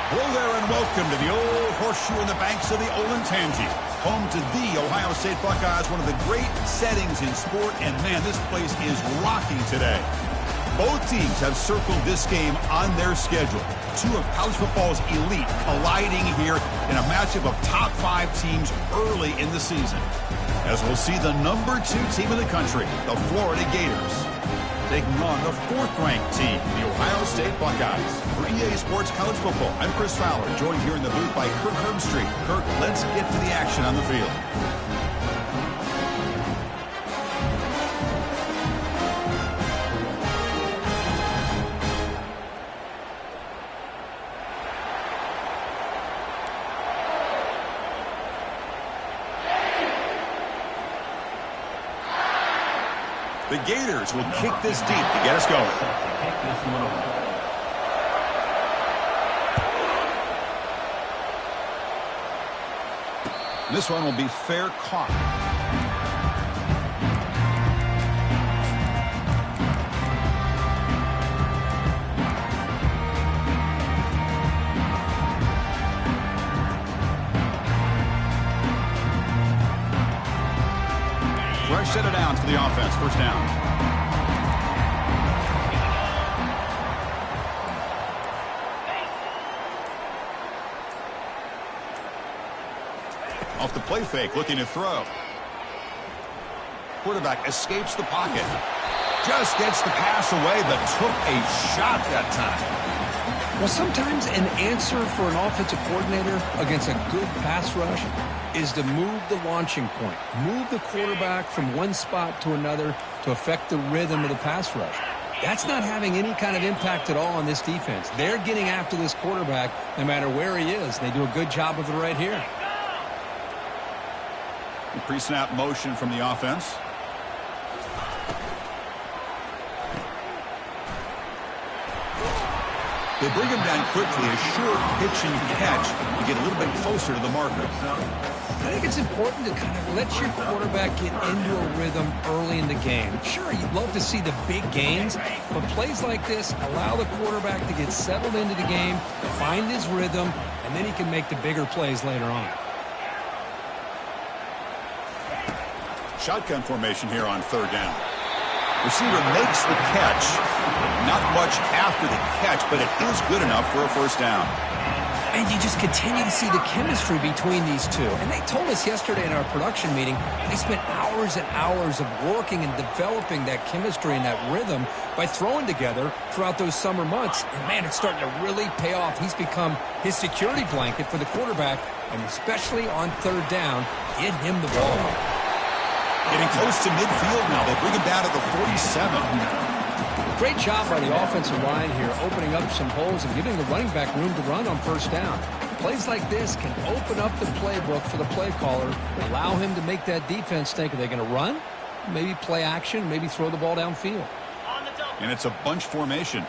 Hello there and welcome to the old horseshoe in the banks of the Olentangy. Home to the Ohio State Buckeyes, one of the great settings in sport. And man, this place is rocking today. Both teams have circled this game on their schedule. Two of college football's elite colliding here in a matchup of top 5 teams early in the season. As we'll see the #2 team in the country, the Florida Gators, taking on the 4th-ranked team, the Ohio State Buckeyes. For EA Sports College Football, I'm Chris Fowler, joined here in the booth by Kirk Herbstreit. Kirk, let's get to the action on the field. The Gators will kick this deep to get us going. This one will be fair caught. Fresh set of downs for the offense. First down. Off the play fake, looking to throw. Quarterback escapes the pocket. Just gets the pass away, but took a shot that time. Well, sometimes an answer for an offensive coordinator against a good pass rush is to move the launching point, move the quarterback from one spot to another to affect the rhythm of the pass rush. That's not having any kind of impact at all on this defense. They're getting after this quarterback no matter where he is. They do a good job of it right here. Pre-snap motion from the offense. They bring him down quickly, a short pitch and catch to get a little bit closer to the marker. I think it's important to kind of let your quarterback get into a rhythm early in the game. Sure, you'd love to see the big gains, but plays like this allow the quarterback to get settled into the game, find his rhythm, and then he can make the bigger plays later on. Shotgun formation here on 3rd down. Receiver makes the catch. Not much after the catch, but it is good enough for a first down. And you just continue to see the chemistry between these two. And they told us yesterday in our production meeting, they spent hours and hours of working and developing that chemistry and that rhythm by throwing together throughout those summer months. And, man, it's starting to really pay off. He's become his security blanket for the quarterback, and especially on 3rd down, get him the ball. Getting close to midfield now. They bring him down to the 47. Great job by the offensive line here, opening up some holes and giving the running back room to run on 1st down. Plays like this can open up the playbook for the play caller, allow him to make that defense think, are they going to run? Maybe play action, maybe throw the ball downfield. And it's a bunch formation.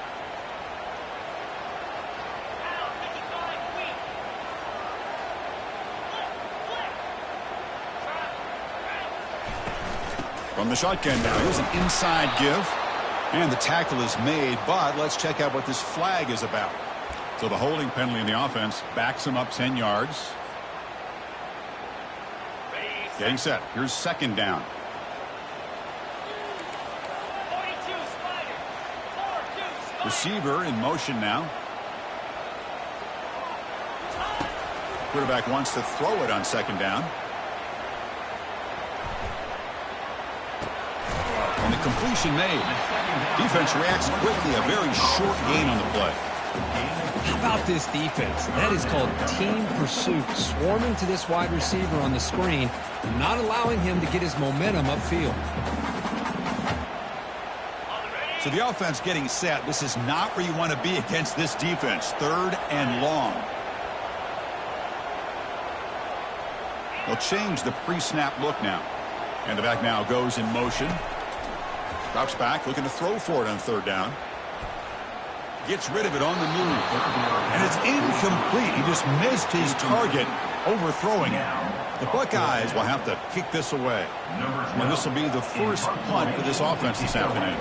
From the shotgun now, here's an inside give. And the tackle is made, but let's check out what this flag is about. So the holding penalty in the offense backs him up 10 yards. Getting set. Here's 2nd down. Receiver in motion now. Quarterback wants to throw it on 2nd down. And the completion made. Defense reacts quickly. A very short gain on the play. How about this defense? That is called team pursuit. Swarming to this wide receiver on the screen, not allowing him to get his momentum upfield. So the offense getting set. This is not where you want to be against this defense. 3rd and long. They'll change the pre-snap look now. And the back now goes in motion. Drops back, looking to throw for it on 3rd down. Gets rid of it on the move. And it's incomplete. He just missed his target, overthrowing it. The Buckeyes will have to kick this away. And this will be the first punt for this offense this afternoon.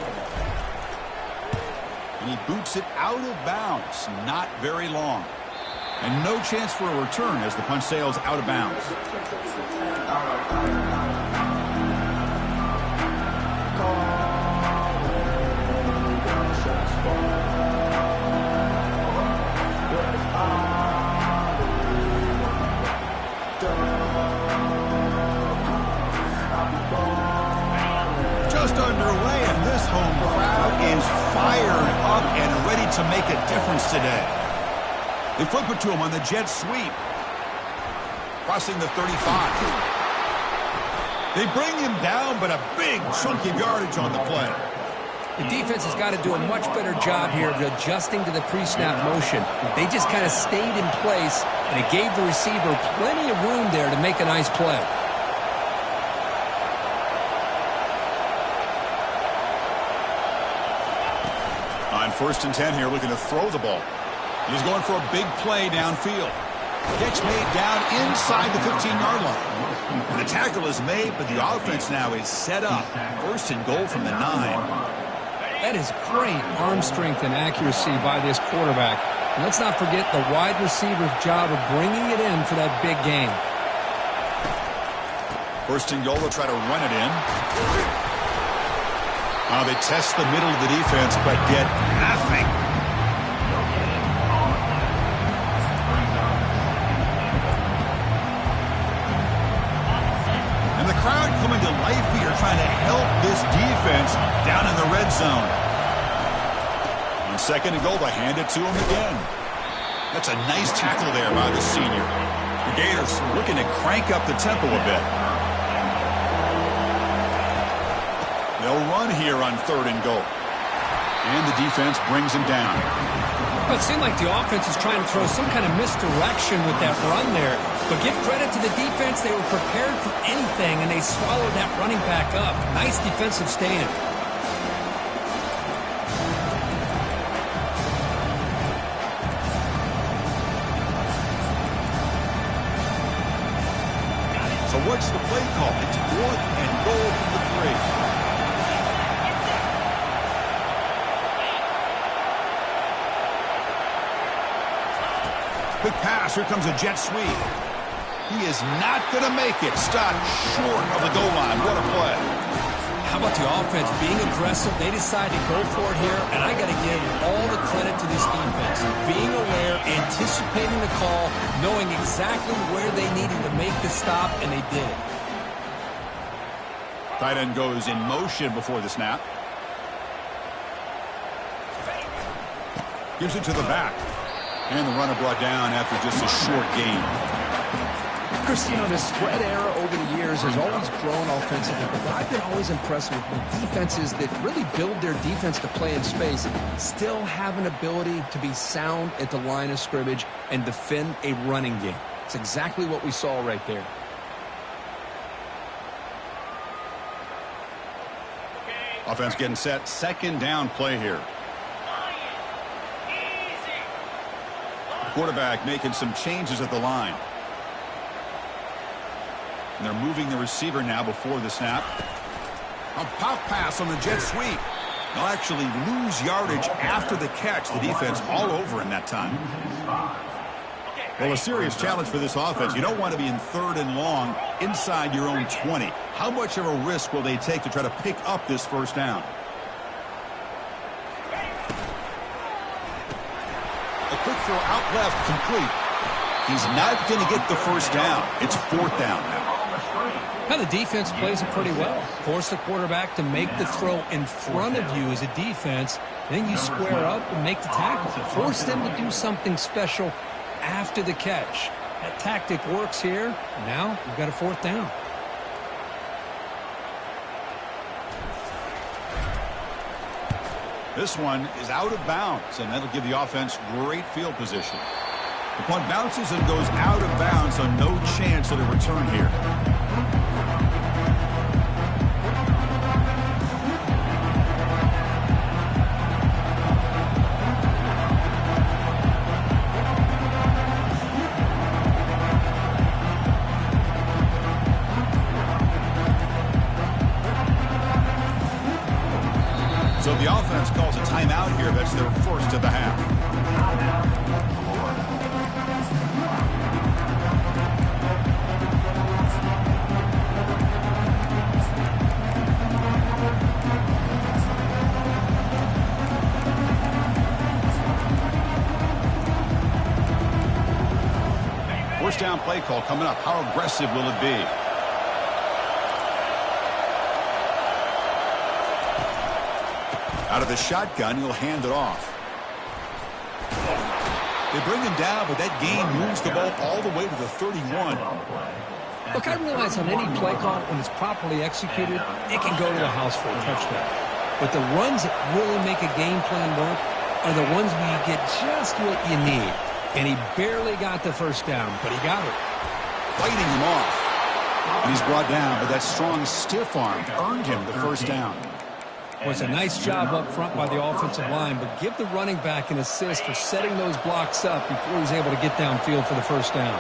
And he boots it out of bounds. Not very long. And no chance for a return as the punch sails out of bounds. Just underway, and this home crowd is fired up and ready to make a difference today. They flip it to him on the jet sweep. Crossing the 35. They bring him down, but a big chunk of yardage on the play. The defense has got to do a much better job here of adjusting to the pre-snap motion. They just kind of stayed in place, and it gave the receiver plenty of room there to make a nice play. On 1st and 10 here, looking to throw the ball. He's going for a big play downfield. Catch made down inside the 15-yard line. And the tackle is made, but the offense now is set up. 1st and goal from the 9. That is great arm strength and accuracy by this quarterback. And let's not forget the wide receiver's job of bringing it in for that big game. 1st and goal, they'll try to run it in. They test the middle of the defense, but get nothing. And the crowd coming to life here, trying to help this defense down in the red zone. On 2nd and goal, they hand it to him again. That's a nice tackle there by the senior. The Gators looking to crank up the tempo a bit. They'll run here on 3rd and goal. And the defense brings him down. Well, it seemed like the offense was trying to throw some kind of misdirection with that run there. But give credit to the defense. They were prepared for anything, and they swallowed that running back up. Nice defensive stand. So what's the play call? It's 4th and goal from the 3. Quick pass. Here comes a jet sweep. He is not going to make it. Stopped short of the goal line. What a play. How about the offense being aggressive? They decide to go for it here, and I got to give all the credit to this defense. Being aware, anticipating the call, knowing exactly where they needed to make the stop, and they did it. Tight end goes in motion before the snap. Gives it to the back. And the runner brought down after just a short gain. Chris, you know, the spread era over the years has always grown offensively, but I've been always impressed with defenses that really build their defense to play in space, still have an ability to be sound at the line of scrimmage and defend a running game. It's exactly what we saw right there. Offense getting set. 2nd down play here. Quarterback making some changes at the line. And they're moving the receiver now before the snap. A pop pass on the jet sweep. They'll actually lose yardage after the catch. The defense all over in that time. Well, a serious challenge for this offense. You don't want to be in 3rd and long inside your own 20. How much of a risk will they take to try to pick up this 1st down? A quick throw out left, complete. He's not going to get the 1st down. It's 4th down now. Now the defense plays it pretty well. Force the quarterback to make the throw in front of you as a defense. Then you square up and make the tackle. Force them to do something special after the catch. That tactic works here. Now we've got a 4th down. This one is out of bounds, and that'll give the offense great field position. The punt bounces and goes out of bounds, so no chance at a return here. So the offense calls a timeout here. That's their 1st of the half. First down play call coming up. How aggressive will it be? Out of the shotgun, he'll hand it off. They bring him down, but that gain moves the ball all the way to the 31. Look, I realize on any play call, when it's properly executed, it can go to the house for a touchdown. But the runs that really make a game plan work are the ones where you get just what you need. And he barely got the first down, but he got it. Fighting him off. And he's brought down, but that strong stiff arm earned him the first down. Well, it's a nice job up front by the offensive line, but give the running back an assist for setting those blocks up before he's able to get downfield for the first down.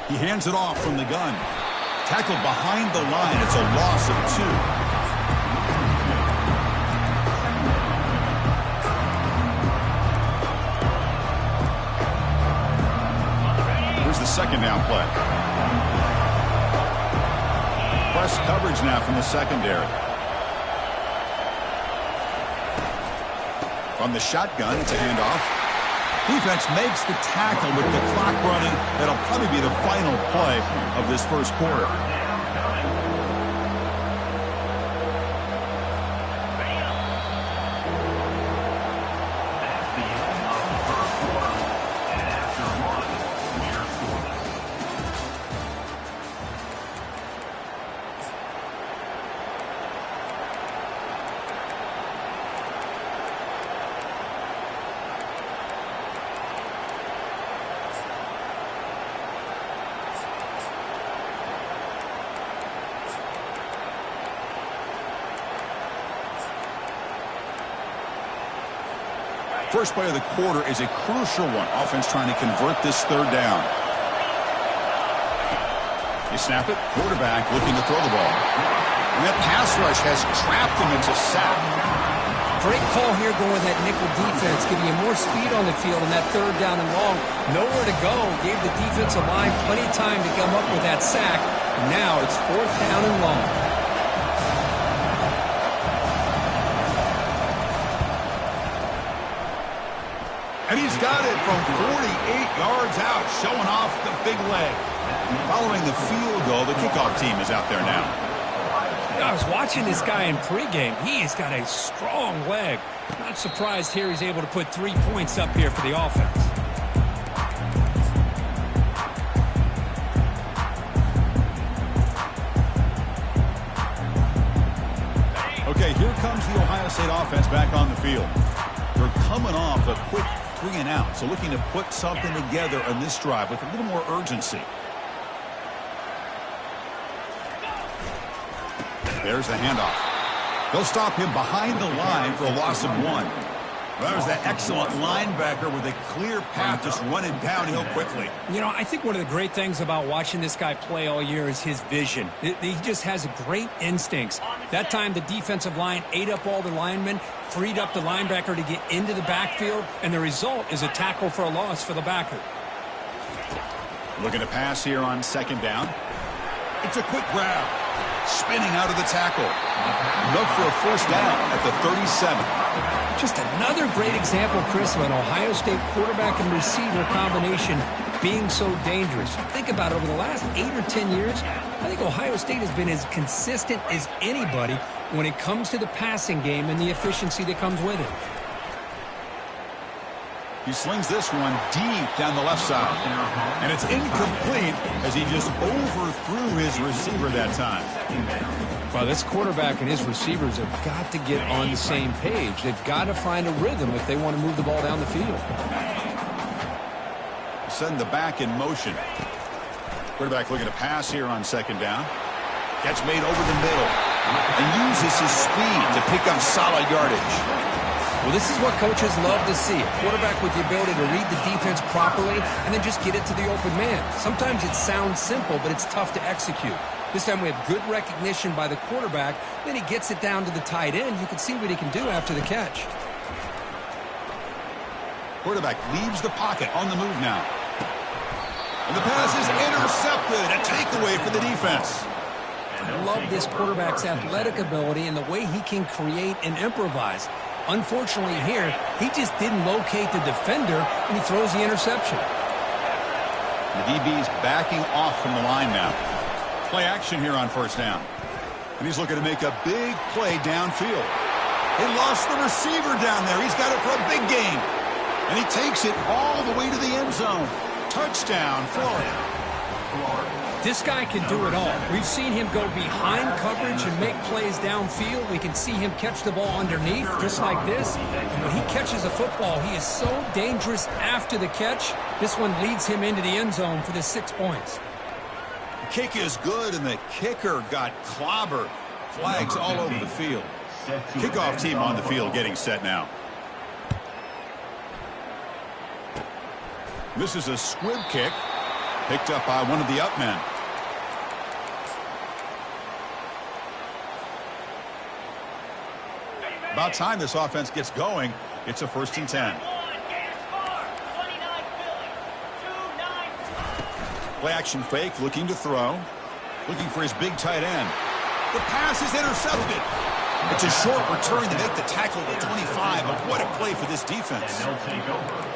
He hands it off from the gun. Tackled behind the line. It's a loss of 2. The second down play. Press coverage now from the secondary. From the shotgun, it's a handoff. Defense makes the tackle with the clock running. That'll probably be the final play of this first quarter. First play of the quarter is a crucial one. Offense trying to convert this third down. They snap it. Quarterback looking to throw the ball. And that pass rush has trapped him into sack. Great call here going with that nickel defense, giving you more speed on the field on that third down and long. Nowhere to go. Gave the defensive line plenty of time to come up with that sack. And now it's fourth down and long. And he's got it from 48 yards out, showing off the big leg. Following the field goal, the kickoff team is out there now. I was watching this guy in pregame. He's got a strong leg. Not surprised here he's able to put 3 points up here for the offense. Okay, here comes the Ohio State offense back on the field. They're coming off a quick 3 and out, so looking to put something together on this drive with a little more urgency. There's the handoff. They'll stop him behind the line for a loss of 1. There's that excellent linebacker with a clear path just running downhill quickly. You know, I think one of the great things about watching this guy play all year is his vision. He just has great instincts. That time the defensive line ate up all the linemen, freed up the linebacker to get into the backfield, and the result is a tackle for a loss for the backer. Looking to pass here on second down. It's a quick grab. Spinning out of the tackle. Look for a first down at the 37. Just another great example, Chris, of an Ohio State quarterback and receiver combination being so dangerous. Think about it, over the last 8 or 10 years, I think Ohio State has been as consistent as anybody when it comes to the passing game and the efficiency that comes with it. He slings this one deep down the left side. And it's incomplete as he just overthrew his receiver that time. Well, this quarterback and his receivers have got to get on the same page. They've got to find a rhythm if they want to move the ball down the field. Send the back in motion. Quarterback looking to pass here on second down. Catch made over the middle. And uses his speed to pick up solid yardage. Well, this is what coaches love to see. A quarterback with the ability to read the defense properly and then just get it to the open man. Sometimes it sounds simple, but it's tough to execute. This time we have good recognition by the quarterback. Then he gets it down to the tight end. You can see what he can do after the catch. Quarterback leaves the pocket on the move now. And the pass is intercepted. A takeaway for the defense. I love this quarterback's athletic ability and the way he can create and improvise. Unfortunately here, he just didn't locate the defender, and he throws the interception. The DB's backing off from the line now. Play action here on first down. And he's looking to make a big play downfield. He lost the receiver down there. He's got it for a big gain. And he takes it all the way to the end zone. Touchdown, Florida. This guy can do it all. We've seen him go behind coverage and make plays downfield. We can see him catch the ball underneath, just like this. And when he catches a football, he is so dangerous after the catch. This one leads him into the end zone for the 6 points. The kick is good, and the kicker got clobbered. Flags all over the field. Kickoff team on the field getting set now. This is a squib kick. Picked up by one of the up men. About time this offense gets going. It's a 1st and 10. Play action fake, looking to throw. Looking for his big tight end. The pass is intercepted. It's a short return to make the tackle to 25, but what a play for this defense.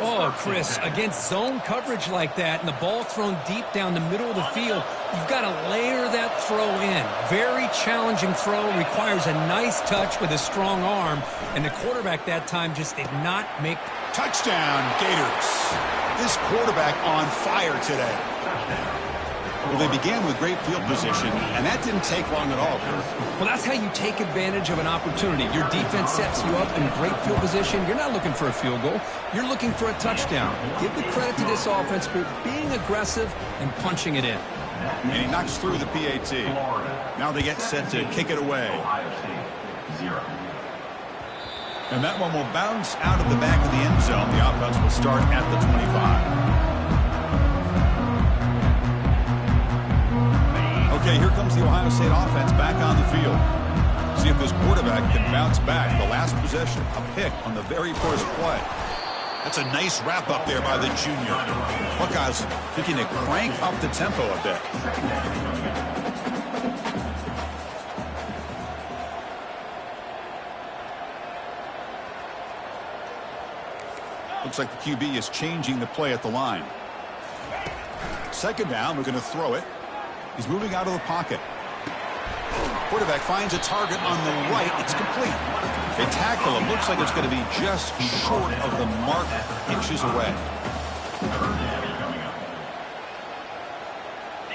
Oh, Chris, against zone coverage like that and the ball thrown deep down the middle of the field, you've got to layer that throw in. Very challenging throw, requires a nice touch with a strong arm, and the quarterback that time just did not make. Touchdown, Gators. This quarterback on fire today. Well, they began with great field position, and that didn't take long at all. Well, that's how you take advantage of an opportunity. Your defense sets you up in great field position. You're not looking for a field goal. You're looking for a touchdown. Give the credit to this offense for being aggressive and punching it in. And he knocks through the PAT. Now they get set to kick it away. And that one will bounce out of the back of the end zone. The offense will start at the 25. Okay, here comes the Ohio State offense back on the field. See if this quarterback can bounce back. The last possession, a pick on the very first play. That's a nice wrap up there by the junior. Buckeyes looking to crank up the tempo a bit. Looks like the QB is changing the play at the line. 2nd down, we're going to throw it. He's moving out of the pocket. Quarterback finds a target on the right. It's complete. They tackle him. Looks like it's going to be just short of the mark, inches away.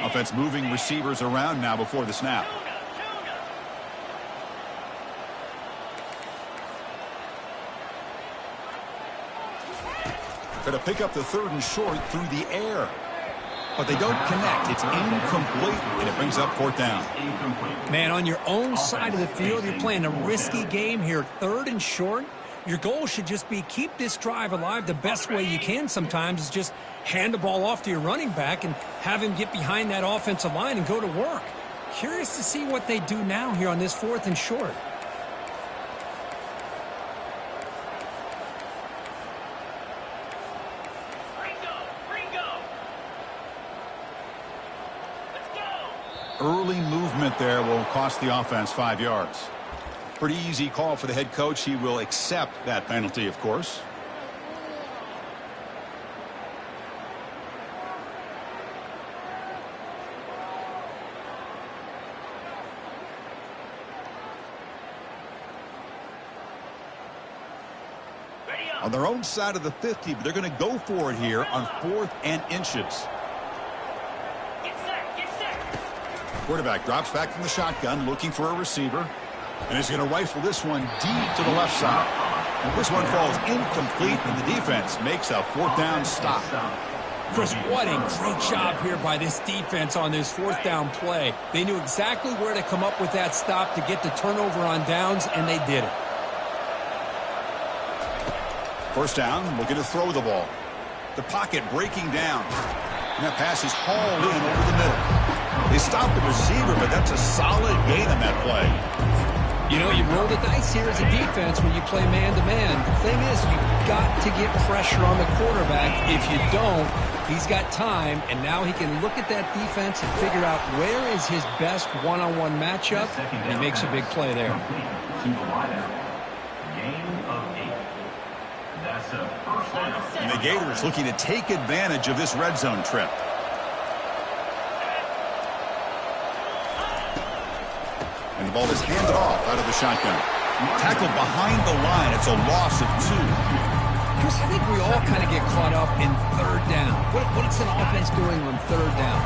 Offense moving receivers around now before the snap. Going to pick up the 3rd and short through the air. But they don't connect. It's incomplete, and it brings up 4th down. Man, on your own side of the field, you're playing a risky game here. 3rd and short. Your goal should just be keep this drive alive. The best way you can sometimes is just hand the ball off to your running back and have him get behind that offensive line and go to work. Curious to see what they do now here on this 4th and short. Early movement there will cost the offense 5 yards. Pretty easy call for the head coach. He will accept that penalty, of course. On their own side of the 50, but they're going to go for it here on 4th and inches. Quarterback drops back from the shotgun, looking for a receiver. And he's going to rifle this one deep to the left side. And this one falls incomplete, and the defense makes a 4th down stop. Chris, what a great job here by this defense on this 4th down play. They knew exactly where to come up with that stop to get the turnover on downs, and they did it. 1st down, looking to throw the ball. The pocket breaking down. And that pass is hauled in over the middle. They stopped the receiver, but that's a solid gain on that play. You know, you roll the dice here as a defense when you play man-to-man. The thing is, you've got to get pressure on the quarterback. If you don't, he's got time, and now he can look at that defense and figure out where is his best one-on-one matchup, and he makes a big play there. And the Gators looking to take advantage of this red zone trip. And the ball is handed off out of the shotgun. Tackled behind the line. It's a loss of 2. Chris, I think we all kind of get caught up in third down. What's an offense doing on third down?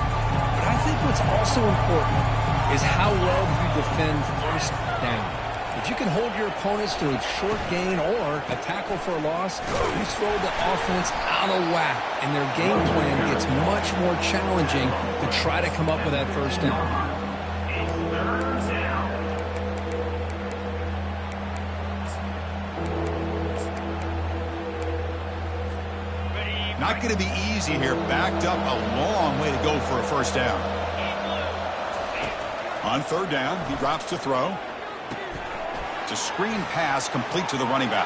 But I think what's also important is how well you defend first down. If you can hold your opponents to a short gain or a tackle for a loss, you throw the offense out of whack, and their game plan gets much more challenging to try to come up with that first down. Not going to be easy here. Backed up a long way to go for a first down. On third down, he drops to throw. It's a screen pass complete to the running back.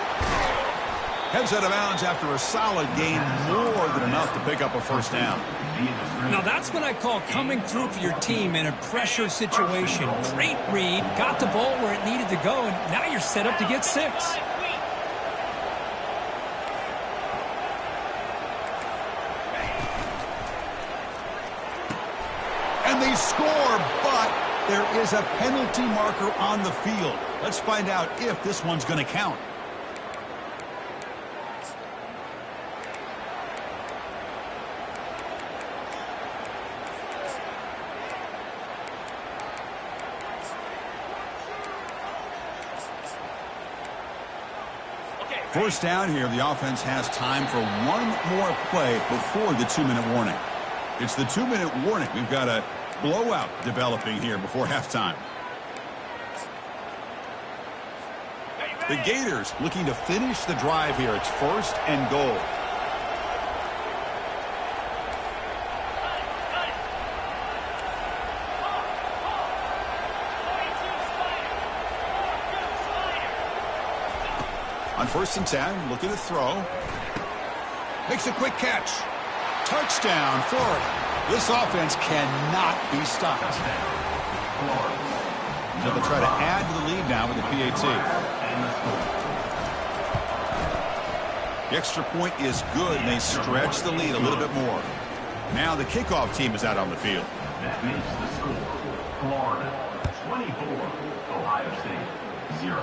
Heads out of bounds after a solid gain, more than enough to pick up a first down. Now that's what I call coming through for your team in a pressure situation. Great read, got the ball where it needed to go, and now you're set up to get 6. And they score, but there is a penalty marker on the field. Let's find out if this one's going to count. First down here, the offense has time for one more play before the 2-minute warning. It's the 2-minute warning. We've got a blowout developing here before halftime. The Gators looking to finish the drive here. It's 1st and goal. On 1st and 10, looking to throw. Makes a quick catch. Touchdown, Florida. This offense cannot be stopped. So they'll try to add to the lead now with the PAT. The extra point is good, and they stretch the lead a little bit more. Now the kickoff team is out on the field. That makes the score Florida 24, Ohio State 0.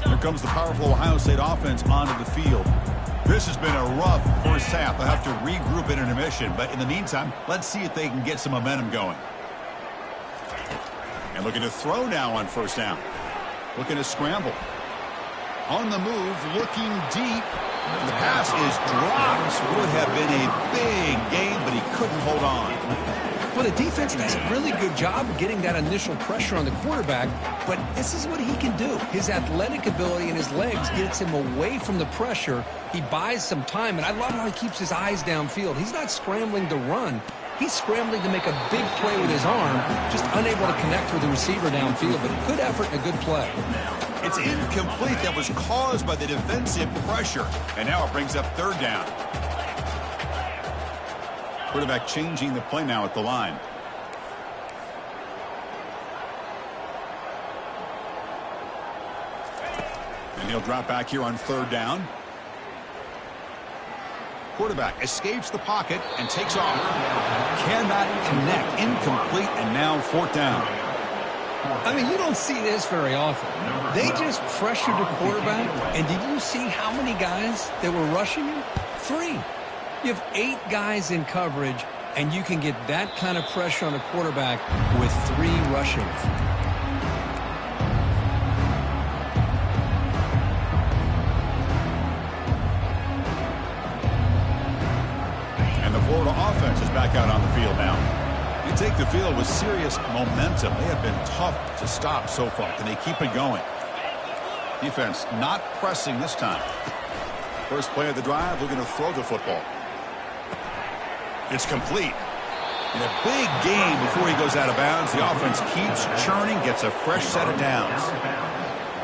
Here comes the powerful Ohio State offense onto the field. This has been a rough first half. They'll have to regroup in intermission, but in the meantime, let's see if they can get some momentum going. And looking to throw now on 1st down. Looking to scramble. On the move, looking deep. The pass is dropped. Would have been a big gain, but he couldn't hold on. Well, the defense does a really good job of getting that initial pressure on the quarterback, but this is what he can do. His athletic ability and his legs gets him away from the pressure. He buys some time, and I love how he keeps his eyes downfield. He's not scrambling to run. He's scrambling to make a big play with his arm, just unable to connect with the receiver downfield, but good effort and a good play. It's incomplete. That was caused by the defensive pressure. And now it brings up 3rd down. Quarterback changing the play now at the line. And he'll drop back here on 3rd down. Quarterback escapes the pocket and takes off. Cannot connect. Incomplete, and now 4th down. I mean, you don't see this very often. They just pressured the quarterback, and did you see how many guys that were rushing him? 3. You have 8 guys in coverage, and you can get that kind of pressure on a quarterback with 3 rushing. And the Florida offense is back out on the field now. You take the field with serious momentum. They have been tough to stop so far. Can they keep it going? Defense not pressing this time. First play of the drive, looking to throw the football. It's complete. In a big game before he goes out of bounds, the offense keeps churning, gets a fresh set of downs.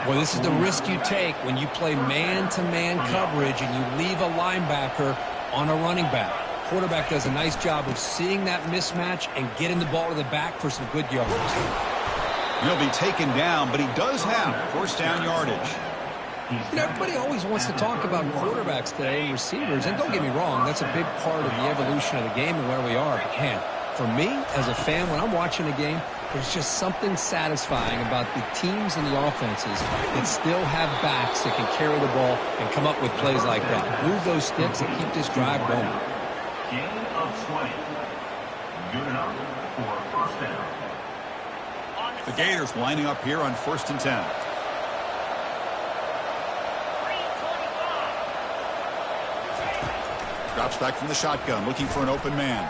Well, this is the risk you take when you play man-to-man coverage and you leave a linebacker on a running back. Quarterback does a nice job of seeing that mismatch and getting the ball to the back for some good yards. He'll be taken down, but he does have first down yardage. You know, everybody always wants to talk about quarterbacks today and receivers, and don't get me wrong, that's a big part of the evolution of the game and where we are. But, man, for me, as a fan, when I'm watching a game, there's just something satisfying about the teams and the offenses that still have backs that can carry the ball and come up with plays like that. Move those sticks and keep this drive going. Gain of 20. Good enough for first down. The Gators lining up here on 1st and 10. Drops back from the shotgun, looking for an open man.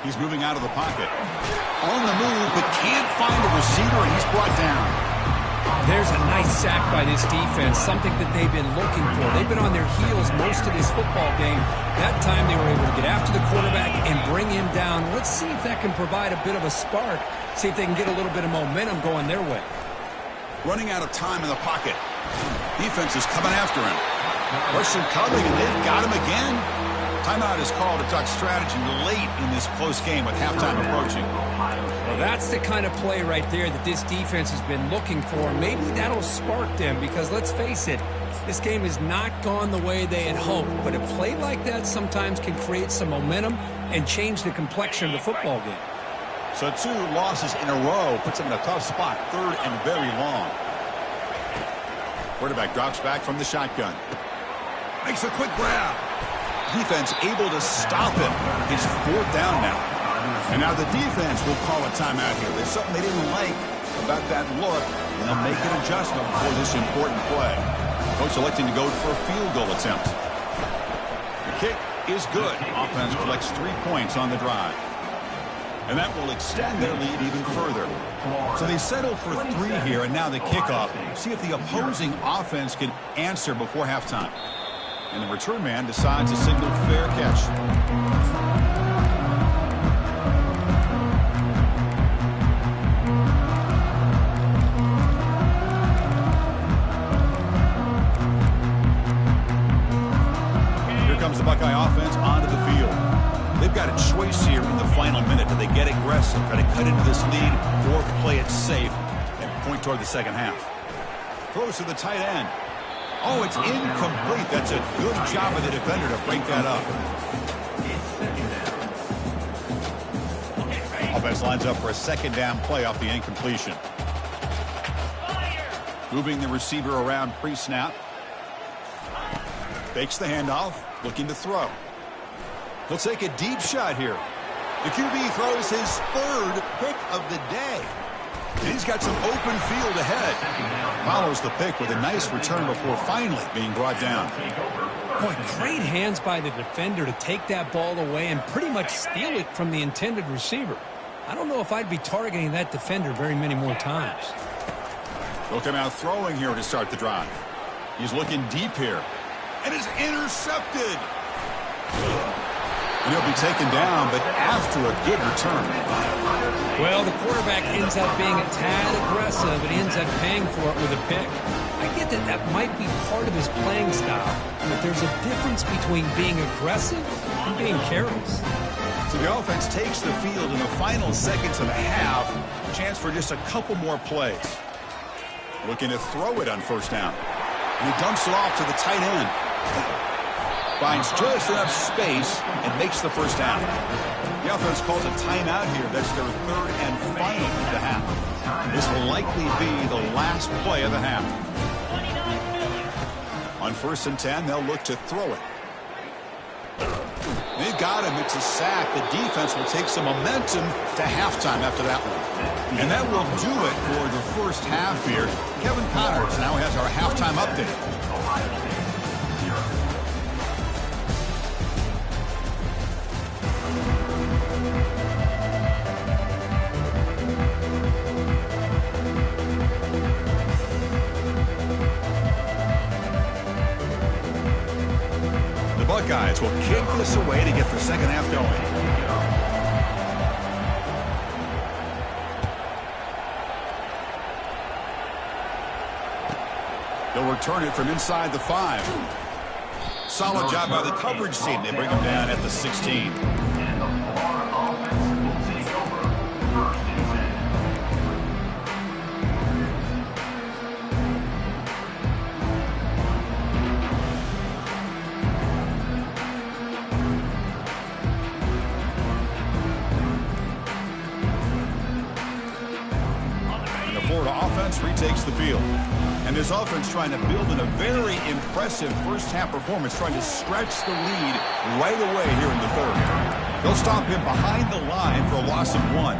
He's moving out of the pocket. On the move, but can't find a receiver, and he's brought down. There's a nice sack by this defense, something that they've been looking for. They've been on their heels most of this football game. That time they were able to get after the quarterback and bring him down. Let's see if that can provide a bit of a spark. See if they can get a little bit of momentum going their way. Running out of time in the pocket. Defense is coming after him. Question coming, and they've got him again. Timeout is called to talk strategy late in this close game with halftime approaching. Well, that's the kind of play right there that this defense has been looking for. Maybe that'll spark them because, let's face it, this game has not gone the way they had hoped. But a play like that sometimes can create some momentum and change the complexion of the football game. So 2 losses in a row puts him in a tough spot, 3rd and very long. Quarterback drops back from the shotgun. Makes a quick grab. Defense able to stop him. It's 4th down now. And now the defense will call a timeout here. There's something they didn't like about that look, and they'll make an adjustment for this important play. Coach electing to go for a field goal attempt. The kick is good. Offense collects 3 points on the drive. And that will extend their lead even further. So they settle for 3 here, and now the kickoff. See if the opposing offense can answer before halftime. And the return man decides to signal fair catch. Here comes the Buckeye offense onto the field. They've got a choice here in the final minute. Do they get aggressive, try to cut into this lead, or play it safe and point toward the second half? Throws to the tight end. Oh, it's incomplete. That's a good job of the defender to break that up. Offense lines up for a second down play off the incompletion. Moving the receiver around pre-snap. Fakes the handoff, looking to throw. He'll take a deep shot here. The QB throws his 3rd pick of the day. And he's got some open field ahead. Follows the pick with a nice return before finally being brought down. Boy, great hands by the defender to take that ball away and pretty much steal it from the intended receiver. I don't know if I'd be targeting that defender very many more times. He'll come out throwing here to start the drive. He's looking deep here. And it's intercepted. And he'll be taken down, but after a good return. Well, the quarterback ends up being a tad aggressive and ends up paying for it with a pick. I get that that might be part of his playing style, but there's a difference between being aggressive and being careless. So the offense takes the field in the final seconds of the half. Chance for just a couple more plays. Looking to throw it on 1st down. And he dumps it off to the tight end. Finds just enough space and makes the 1st down. The offense calls a timeout here. That's their 3rd and final of the half. This will likely be the last play of the half. On 1st and 10, they'll look to throw it. They've got him. It's a sack. The defense will take some momentum to halftime after that one. And that will do it for the first half here. Kevin Connors now has our halftime update. Buckeyes will kick this away to get the second half going. They'll return it from inside the 5. Solid job by the coverage team. They bring him down at the 16. And the Florida offense will take over 1st and 10. And the Florida offense retakes the field. And this offense trying to build in a very impressive first-half performance, trying to stretch the lead right away here in the third. They'll stop him behind the line for a loss of 1.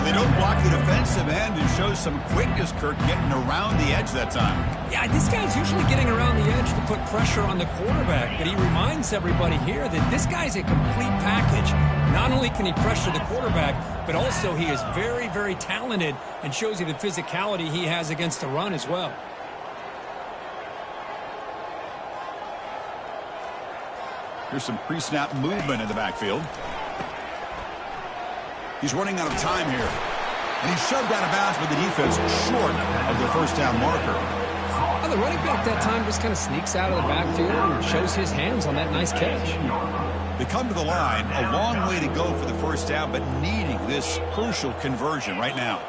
They don't block the defensive end and show some quickness, Kirk, getting around the edge that time. Yeah, this guy's usually getting around the edge to put pressure on the quarterback, but he reminds everybody here that this guy's a complete package. Not only can he pressure the quarterback, but also he is very, very talented and shows you the physicality he has against the run as well. Here's some pre-snap movement in the backfield. He's running out of time here. And he's shoved out of bounds with the defense short of the first down marker. Well, the running back that time just kind of sneaks out of the backfield and shows his hands on that nice catch. They come to the line, a long way to go for the first down, but needing this crucial conversion right now.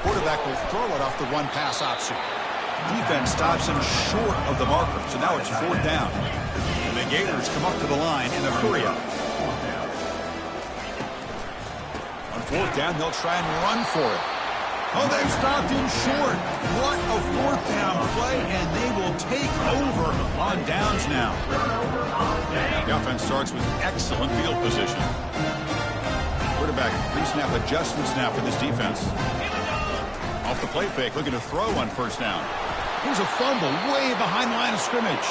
Quarterback will throw it off the run-pass option. Defense stops him short of the marker, so now it's 4th down. And the Gators come up to the line in a hurry-up. On 4th down, they'll try and run for it. Oh, they've stopped him short. What a 4th down play, and they will take over on downs now. The offense starts with excellent field position. Quarterback pre-snap adjustments now for this defense. Off the play fake, looking to throw on first down. Here's a fumble way behind the line of scrimmage.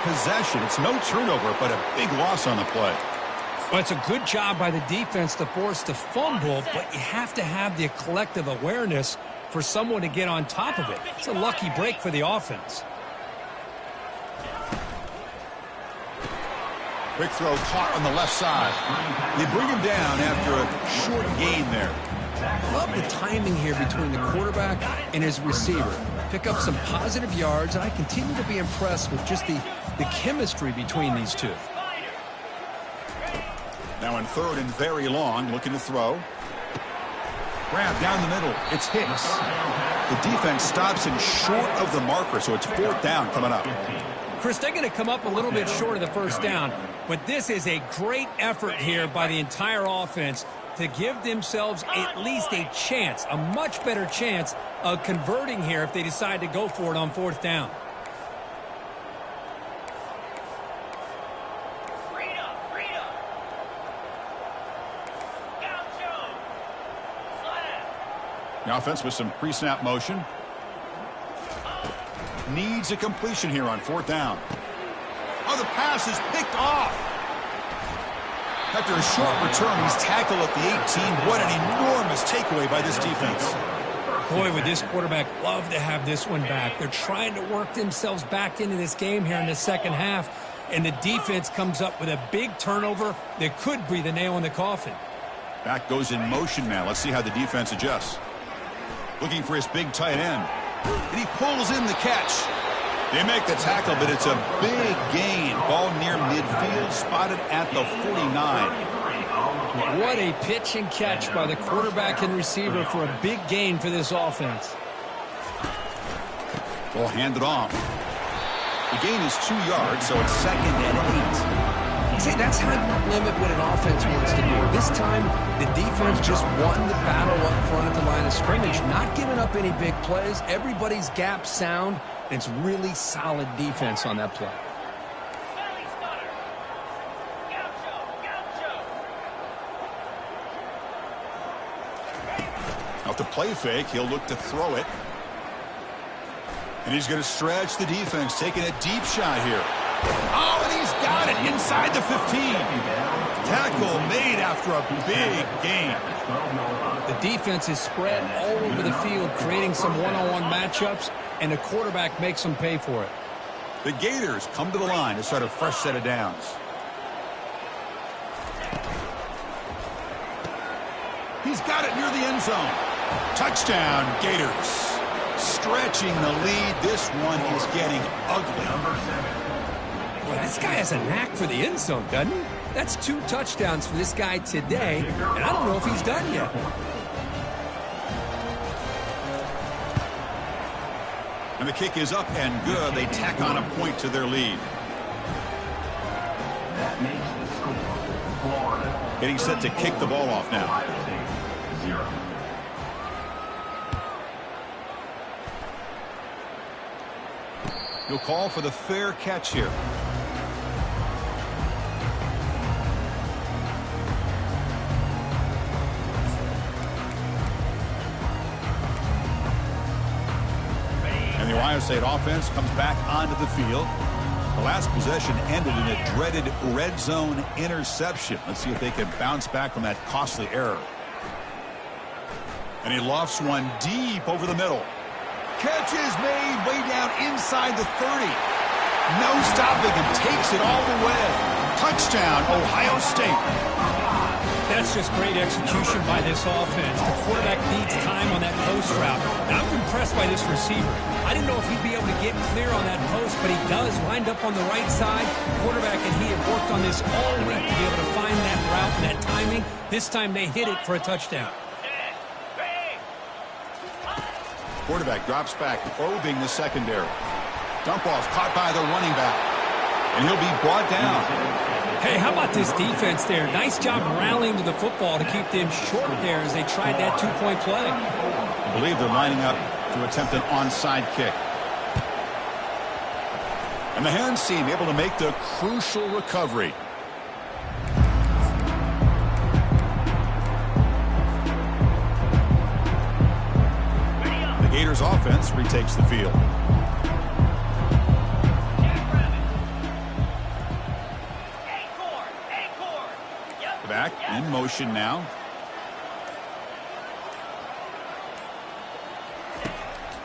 Possession. It's no turnover, but a big loss on the play. Well, it's a good job by the defense to force the fumble, but you have to have the collective awareness for someone to get on top of it. It's a lucky break for the offense. Quick throw caught on the left side. They bring him down after a short gain there. Love the timing here between the quarterback and his receiver. Pick up some positive yards, and I continue to be impressed with just the chemistry between these two. Now in 3rd and very long, looking to throw. Grab down the middle. It's Hicks. The defense stops him short of the marker, so it's 4th down coming up. Chris, they're going to come up a little bit short of the first down, but this is a great effort here by the entire offense to give themselves at least a chance, a much better chance of converting here if they decide to go for it on 4th down. The offense with some pre-snap motion. Needs a completion here on 4th down. Oh, the pass is picked off. After a short return, he's tackled at the 18. What an enormous takeaway by this defense. Boy, would this quarterback love to have this one back. They're trying to work themselves back into this game here in the second half, and the defense comes up with a big turnover that could be the nail in the coffin. Back goes in motion now. Let's see how the defense adjusts. Looking for his big tight end. And he pulls in the catch. They make the tackle, but it's a big gain. Ball near midfield, spotted at the 49. What a pitch and catch by the quarterback and receiver for a big gain for this offense. Ball handed off. The gain is 2 yards, so it's 2nd and 8. See, that's how you limit what an offense wants to do. This time, the defense just won the battle up front at the line of scrimmage, not giving up any big plays. Everybody's gap sound, and it's really solid defense on that play. Off the play fake, he'll look to throw it. And he's going to stretch the defense, taking a deep shot here. Oh, and he's got it inside the 15. Tackle made after a big gain. The defense is spread all over the field, creating some one-on-one matchups, and the quarterback makes them pay for it. The Gators come to the line to start a fresh set of downs. He's got it near the end zone. Touchdown, Gators. Stretching the lead. This one is getting ugly. Boy, this guy has a knack for the end zone, doesn't he? That's 2 touchdowns for this guy today, and I don't know if he's done yet. And the kick is up and good. They tack on a point to their lead. That makes the score Florida. Getting set to kick the ball off now. Ohio State 0. He'll call for the fair catch here. And the Ohio State offense comes back onto the field. The last possession ended in a dreaded red zone interception. Let's see if they can bounce back from that costly error. And he lofts one deep over the middle. Catch is made way down inside the 30. No stopping him. Takes it all the way. Touchdown, Ohio State. That's just great execution by this offense. The quarterback needs time on that post route. Now, I'm impressed by this receiver. I didn't know if he'd be able to get clear on that post, but he does. Lined up on the right side. Quarterback and he have worked on this all week to be able to find that route and that timing. This time they hit it for a touchdown. Quarterback drops back, probing the secondary. Dump off caught by the running back. And he'll be brought down. Hey, how about this defense there? Nice job rallying to the football to keep them short there as they tried that 2-point play. I believe they're lining up to attempt an onside kick. And the hands team able to make the crucial recovery. The Gators offense retakes the field. Back in motion now.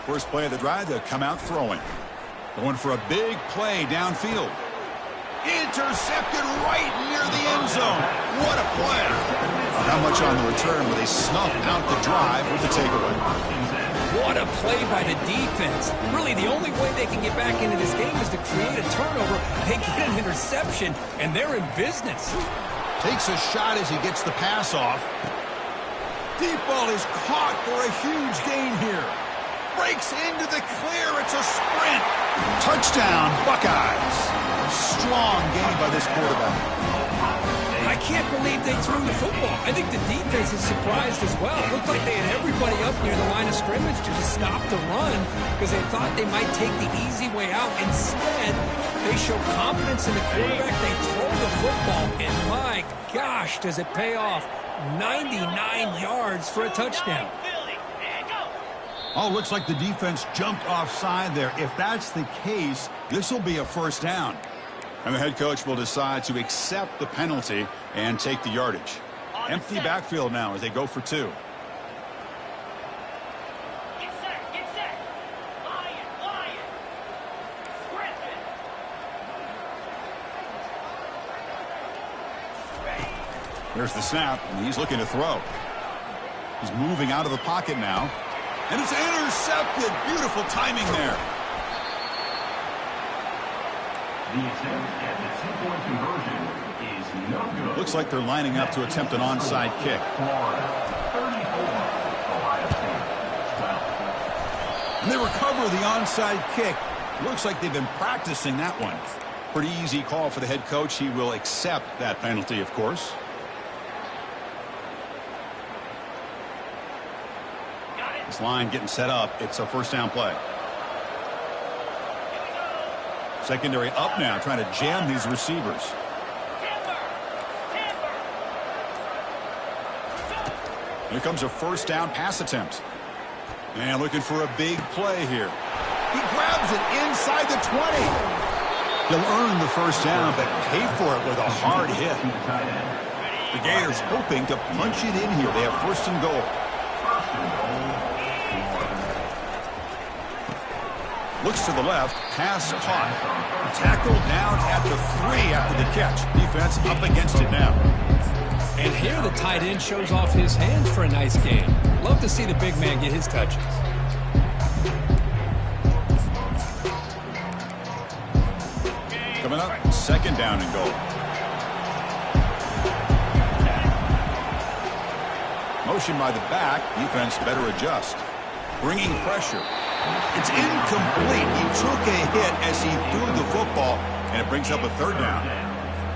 First play of the drive, they'll come out throwing. Going for a big play downfield. Intercepted right near the end zone. What a play. Not much on the return, but they snuff out the drive with the takeaway. What a play by the defense. Really, the only way they can get back into this game is to create a turnover. They get an interception, and they're in business. Takes a shot as he gets the pass off. Deep ball is caught for a huge gain here. Breaks into the clear. It's a sprint. Touchdown, Buckeyes. Strong game by this quarterback. I can't believe they threw the football. I think the defense is surprised as well. It looked like they had everybody up near the line of scrimmage to just stop the run because they thought they might take the easy way out. Instead, they show confidence in the quarterback. They throw the football, and my gosh, does it pay off. 99 yards for a touchdown. Oh, looks like the defense jumped offside there. If that's the case, this will be a first down. And the head coach will decide to accept the penalty and take the yardage. Empty backfield now as they go for 2. There's the snap, and he's looking to throw. He's moving out of the pocket now. And it's intercepted. Beautiful timing there. The attempt at the 2-point conversion is no good. Looks like they're lining up to attempt an onside kick. Florida 34, Ohio State 12. And they recover the onside kick. Looks like they've been practicing that one. Pretty easy call for the head coach. He will accept that penalty, of course. This line getting set up. It's a first down play. Secondary up now, trying to jam these receivers. Here comes a first down pass attempt. And looking for a big play here. He grabs it inside the 20. He'll earn the first down, but pay for it with a hard hit. The Gators hoping to punch it in here. They have first and goal. Looks to the left, pass caught. Tackled down at the 3 after the catch. Defense up against it now. And here the tight end shows off his hands for a nice game. Love to see the big man get his touches. Coming up, second down and goal. Motion by the back. Defense better adjust. Bringing pressure. It's incomplete. He took a hit as he threw the football, and it brings up a third down.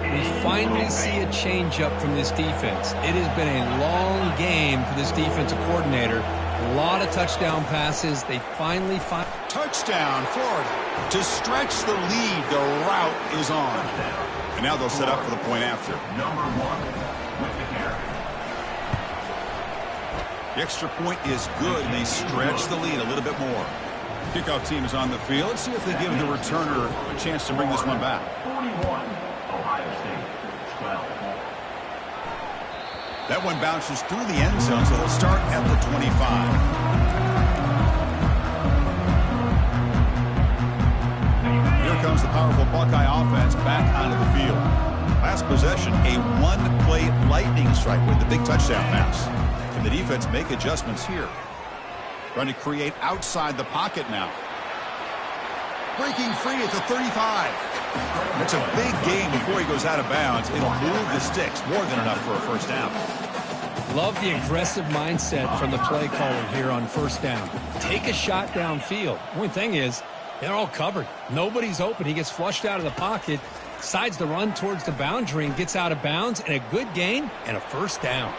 We finally see a change-up from this defense. It has been a long game for this defensive coordinator. A lot of touchdown passes. They finally find... Touchdown, Florida. To stretch the lead, the route is on. And now they'll set up for the point after. Number 1 with the carry. The extra point is good, and they stretch the lead a little bit more. Kickoff team is on the field. Let's see if they give the returner a chance to bring this one back. 41, Ohio State, 12. That one bounces through the end zone, so they'll start at the 25. Here comes the powerful Buckeye offense back onto the field. Last possession, a one-play lightning strike with the big touchdown pass. Can the defense make adjustments here? Trying to create outside the pocket now. Breaking free at the 35. That's a big gain before he goes out of bounds. It'll move the sticks. More than enough for a first down. Love the aggressive mindset from the play caller here on first down. Take a shot downfield. Only thing is, they're all covered. Nobody's open. He gets flushed out of the pocket, decides to run towards the boundary and gets out of bounds, and a good gain and a first down.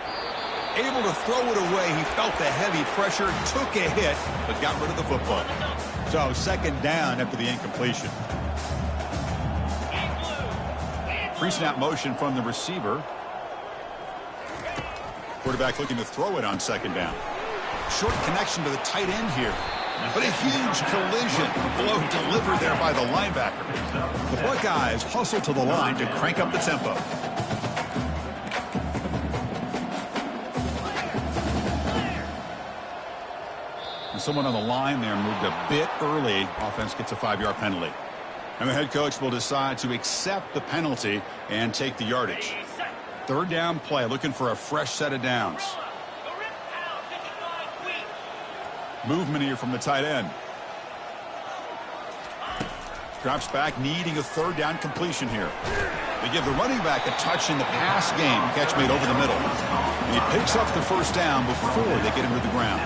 Able to throw it away. He felt the heavy pressure, took a hit, but got rid of the football. So second down after the incompletion. Pre-snap motion from the receiver. Quarterback looking to throw it on second down. Short connection to the tight end here. But a huge collision. Blow delivered there by the linebacker. The Buckeyes hustle to the line to crank up the tempo. Someone on the line there moved a bit early. Offense gets a 5-yard penalty. And the head coach will decide to accept the penalty and take the yardage. Third down play, looking for a fresh set of downs. Movement here from the tight end. Drops back, needing a third down completion here. They give the running back a touch in the pass game. Catch made over the middle. And he picks up the first down before they get him to the ground.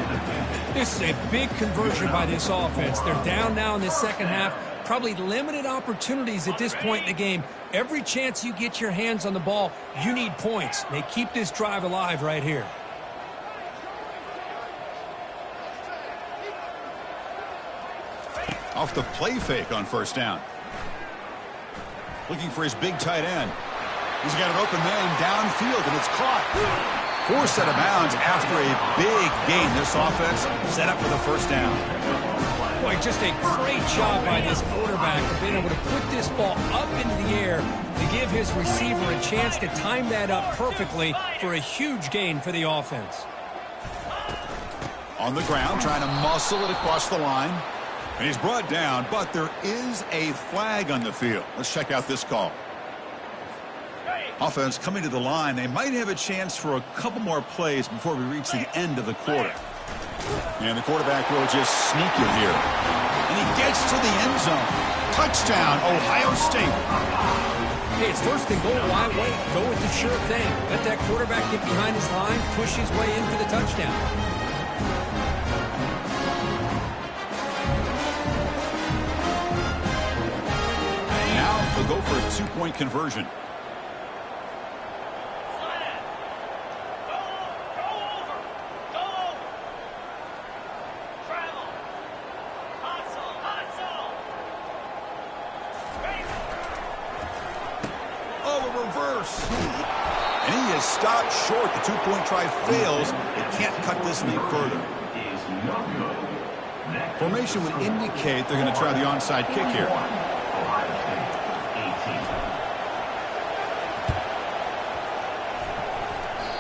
This is a big conversion by this offense. They're down now in the second half. Probably limited opportunities at this point in the game. Every chance you get your hands on the ball, you need points. They keep this drive alive right here. Off the play fake on first down. Looking for his big tight end. He's got an open man downfield, and it's caught. Forced out of bounds after a big gain. This offense set up for the first down. Boy, just a great job by this quarterback of being able to put this ball up into the air to give his receiver a chance to time that up perfectly for a huge gain for the offense. On the ground, trying to muscle it across the line. And he's brought down, but there is a flag on the field. Let's check out this call. Offense coming to the line. They might have a chance for a couple more plays before we reach the end of the quarter. And the quarterback will just sneak it here. And he gets to the end zone. Touchdown, Ohio State. Hey, it's first and goal. Why wait? Go with the sure thing. Let that quarterback get behind his line, push his way in for the touchdown. Now the go for a two-point conversion. And he is stopped short. The two-point try fails. They can't cut this lead further. Formation would indicate they're going to try the onside kick here.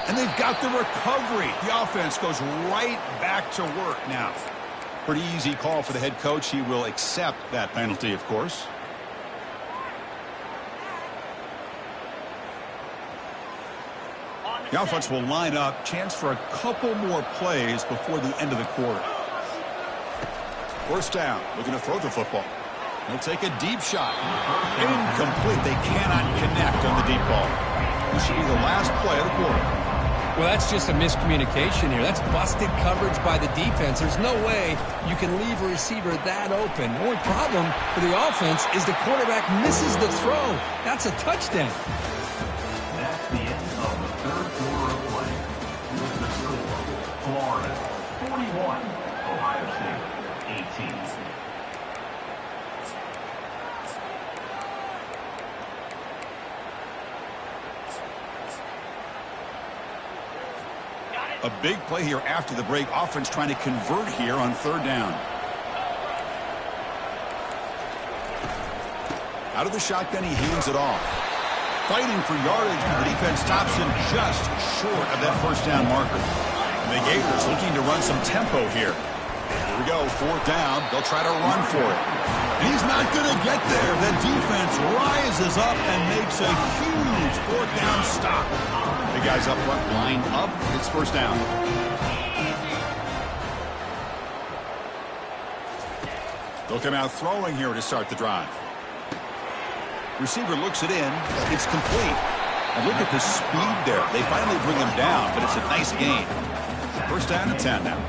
And they've got the recovery. The offense goes right back to work now. Pretty easy call for the head coach. He will accept that penalty, of course. The offense will line up. Chance for a couple more plays before the end of the quarter. First down. Looking to throw the football. He'll take a deep shot. Incomplete. They cannot connect on the deep ball. This should be the last play of the quarter. Well, that's just a miscommunication here. That's busted coverage by the defense. There's no way you can leave a receiver that open. The only problem for the offense is the quarterback misses the throw. That's a touchdown. That's the end of the third quarter of play. With the score, Florida 41, Ohio State 18. A big play here after the break. Offense trying to convert here on third down. Out of the shotgun, he hands it off. Fighting for yardage, but the defense stops him just short of that first down marker. The Gators looking to run some tempo here. Here we go, fourth down. They'll try to run for it. And he's not going to get there. The defense rises up and makes a huge fourth down stop. The guys up front line up. It's first down. They'll come out throwing here to start the drive. Receiver looks it in. It's complete. And look at the speed there. They finally bring him down, but it's a nice gain. First down and 10 now.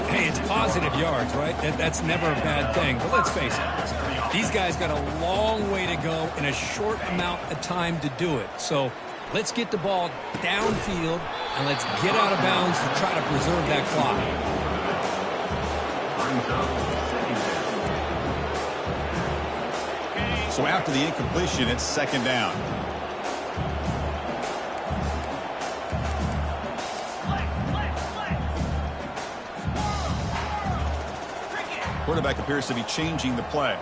Hey, it's positive yards, right? That's never a bad thing. But let's face it, these guys got a long way to go in a short amount of time to do it. So let's get the ball downfield, and let's get out of bounds to try to preserve that clock. So after the incompletion, it's second down. Quarterback appears to be changing the play.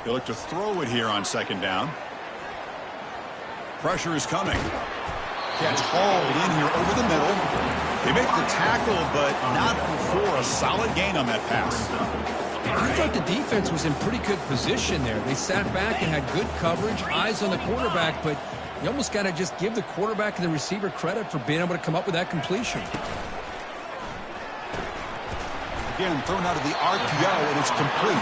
He'll look to throw it here on second down. Pressure is coming. Catch hauled in here over the middle. They make the tackle, but not before a solid gain on that pass. I thought the defense was in pretty good position there. They sat back and had good coverage, eyes on the quarterback, but you almost got to just give the quarterback and the receiver credit for being able to come up with that completion. Again, thrown out of the RPO, and it's complete.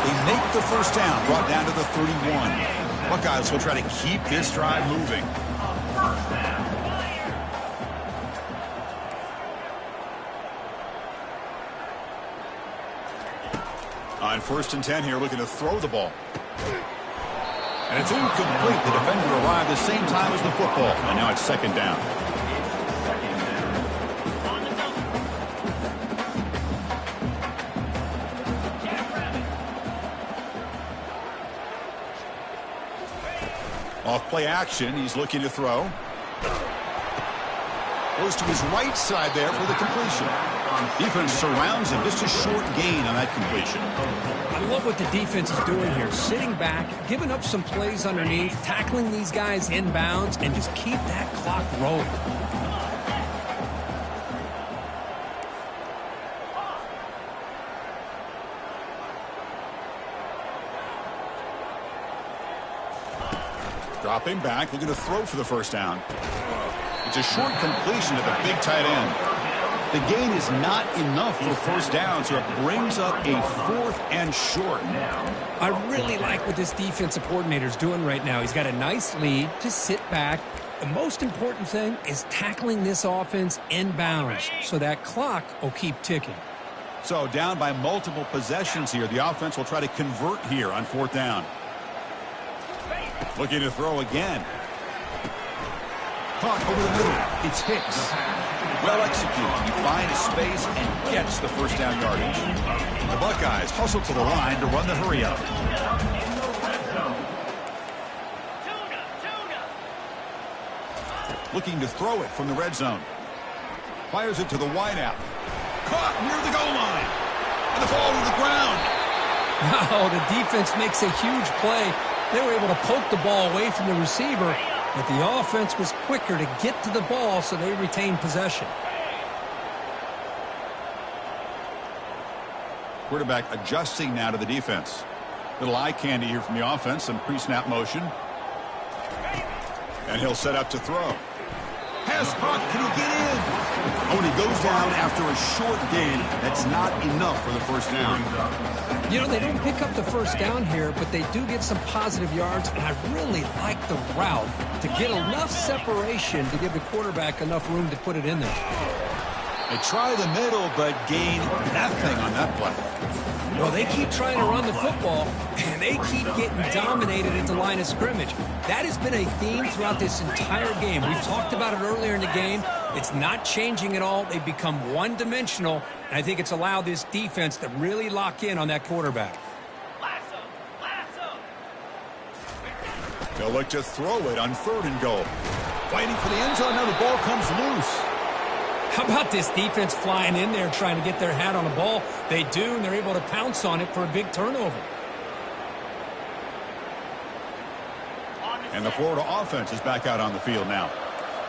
They make the first down, brought down to the 31. Buckeyes will try to keep this drive moving. On first and 10 here, looking to throw the ball. And it's incomplete. The defender arrived the same time as the football. And now it's second down. Off play action. He's looking to throw. Goes to his right side there for the completion. Defense surrounds him. Just a short gain on that completion. I love what the defense is doing here. Sitting back, giving up some plays underneath, tackling these guys inbounds, and just keep that clock rolling. Dropping back, looking to throw for the first down. It's a short completion to the big tight end. The gain is not enough for first down, so it brings up a fourth and short. I really like what this defensive coordinator is doing right now. He's got a nice lead to sit back The most important thing is tackling this offense inbounds so that clock will keep ticking. So down by multiple possessions here. The offense will try to convert here on 4th down. Looking to throw again. Caught over the middle. It's Hicks. Well executed. He finds space and gets the first down yardage. The Buckeyes hustle to the line to run the hurry up. Looking to throw it from the red zone. Fires it to the wideout. Caught near the goal line. And the ball to the ground. Wow, the defense makes a huge play. They were able to poke the ball away from the receiver, but the offense was quicker to get to the ball, so they retained possession. Quarterback adjusting now to the defense. Little eye candy here from the offense. Some pre-snap motion. And he'll set up to throw. Pass caught. Can he get in? Oh, and he goes down after a short gain. That's not enough for the first down. You know, they don't pick up the first down here, but they do get some positive yards, and I really like the route to get enough separation to give the quarterback enough room to put it in there. They try the middle, but gain nothing on that play. Well, they keep trying to run the football, and they keep getting dominated at the line of scrimmage. That has been a theme throughout this entire game. We've talked about it earlier in the game. It's not changing at all. They've become one-dimensional, and I think it's allowed this defense to really lock in on that quarterback. They'll look to throw it on 3rd and goal. Fighting for the end zone. Now the ball comes loose. How about this defense flying in there trying to get their hat on the ball? They do, and they're able to pounce on it for a big turnover. And the Florida offense is back out on the field now.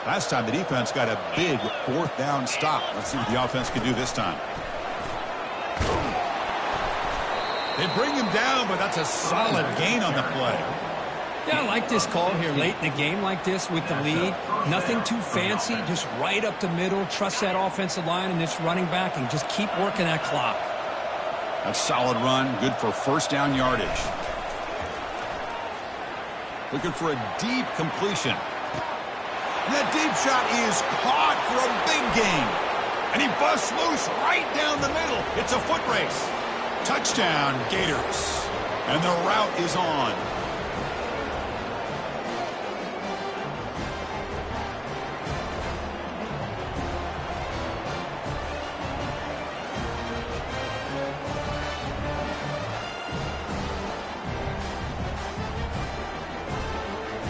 Last time the defense got a big 4th down stop. Let's see what the offense can do this time. They bring him down, but that's a solid gain on the play. Yeah, I like this call here late in the game like this with the lead. Nothing too fancy, just right up the middle. Trust that offensive line and this running back and just keep working that clock. A solid run, good for first down yardage. Looking for a deep completion. And that deep shot is caught for a big gain. And he busts loose right down the middle. It's a foot race. Touchdown, Gators. And the route is on.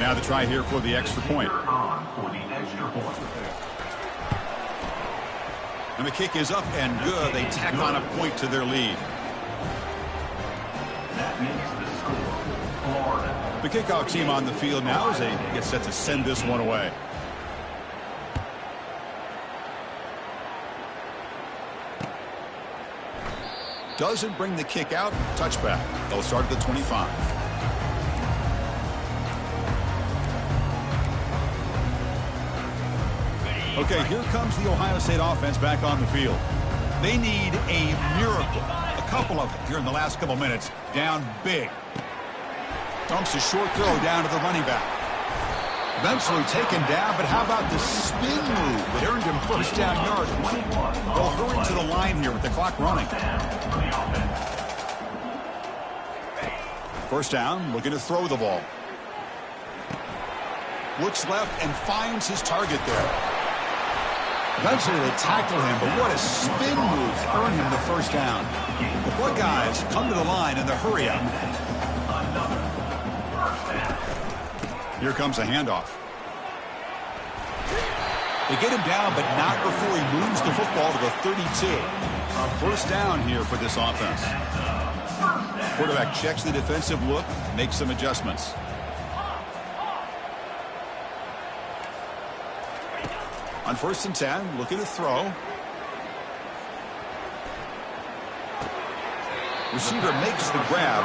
Now the try here for the extra point. And the kick is up and good. They tack on a point to their lead. That makes the score Florida. The kickoff team on the field now as they get set to send this one away. Doesn't bring the kick out. Touchback. They'll start at the 25. Okay, here comes the Ohio State offense back on the field. They need a miracle. A couple of them here in the last couple minutes. Down big. Dumps a short throw down to the running back. Eventually taken down, but how about the spin move that earned him first down yardage? They'll hurry to the line here with the clock running. First down, looking to throw the ball. Looks left and finds his target there. Eventually they tackle him, but what a spin move to earn him the first down. The Buckeyes come to the line in the hurry up. Here comes a handoff. They get him down, but not before he moves the football to the 32. First down here for this offense. Quarterback checks the defensive look, makes some adjustments. On 1st and 10, looking to throw. Receiver makes the grab.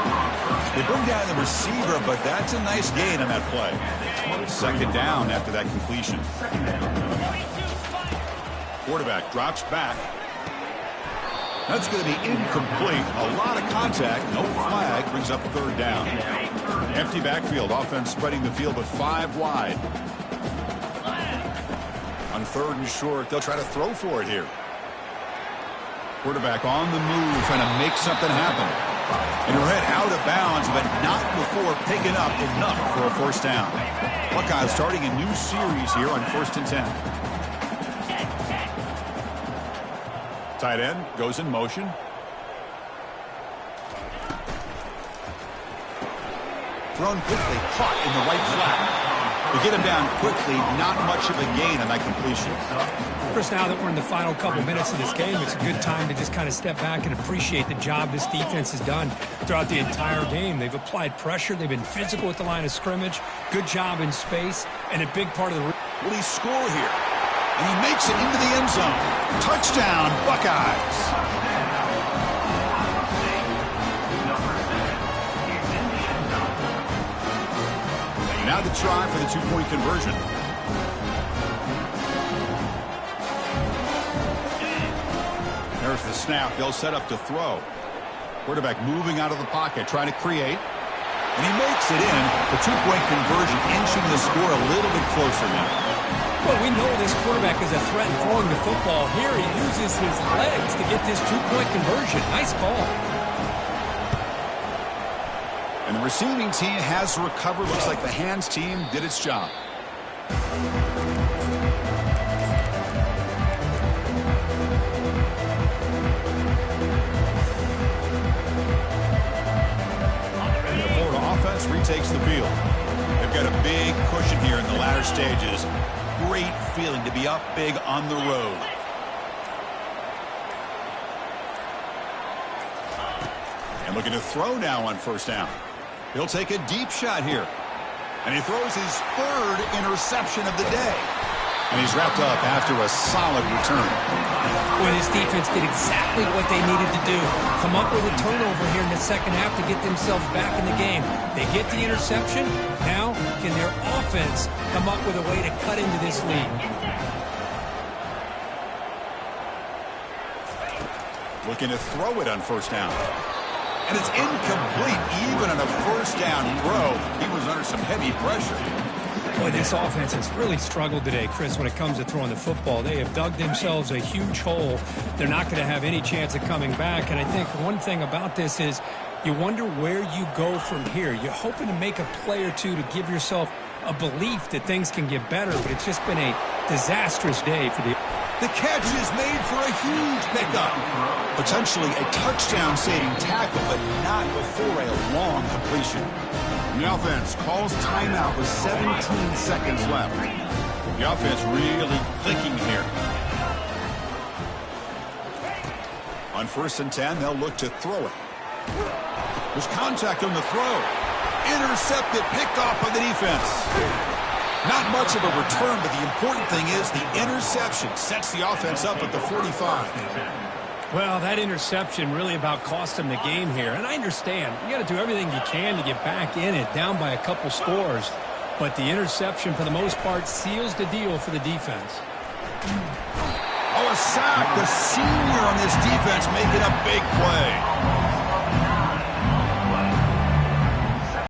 They bring down the receiver, but that's a nice gain on that play. Second down after that completion. Quarterback drops back. That's going to be incomplete. A lot of contact. No flag. Brings up 3rd down. Empty backfield. Offense spreading the field, but 5 wide. On 3rd and short, they'll try to throw for it here. Quarterback on the move, trying to make something happen. And he'll head out of bounds, but not before picking up enough for a first down. Buckeyes starting a new series here on 1st and 10. Tight end goes in motion. Thrown quickly, caught in the right flat. To get him down quickly, not much of a gain on that completion. Chris, now that we're in the final couple minutes of this game, it's a good time to just kind of step back and appreciate the job this defense has done throughout the entire game. They've applied pressure. They've been physical at the line of scrimmage. Good job in space. And a big part of the... Will he score here? And he makes it into the end zone. Touchdown, Buckeyes. Now the try for the two-point conversion. There's the snap. They'll set up to throw. Quarterback moving out of the pocket, trying to create. And he makes it in. The two-point conversion inching the score a little bit closer now. Well, we know this quarterback is a threat throwing the football. Here he uses his legs to get this two-point conversion. Nice call. And the receiving team has to recover. Looks like the hands team did its job. And the Florida offense retakes the field. They've got a big cushion here in the latter stages. Great feeling to be up big on the road. And looking to throw now on 1st down. He'll take a deep shot here. And he throws his 3rd interception of the day. And he's wrapped up after a solid return. Boy, this defense did exactly what they needed to do. Come up with a turnover here in the second half to get themselves back in the game. They get the interception. Now, can their offense come up with a way to cut into this lead? Looking to throw it on 1st down. And it's incomplete. Even on a 1st down throw, he was under some heavy pressure. Boy, this offense has really struggled today, Chris, when it comes to throwing the football. They have dug themselves a huge hole. They're not going to have any chance of coming back. And I think one thing about this is you wonder where you go from here. You're hoping to make a play or two to give yourself a belief that things can get better, but it's just been a disastrous day for the... The catch is made for a huge pickup. Potentially a touchdown-saving tackle, but not before a long completion. And the offense calls timeout with 17 seconds left. The offense really clicking here. On 1st and 10, they'll look to throw it. There's contact on the throw. Intercepted, picked off by the defense. Not much of a return, but the important thing is the interception sets the offense up at the 45. Well, that interception really about cost them the game here. And I understand. You got to do everything you can to get back in it, down by a couple scores. But the interception, for the most part, seals the deal for the defense. Oh, a sack. The senior on this defense making a big play.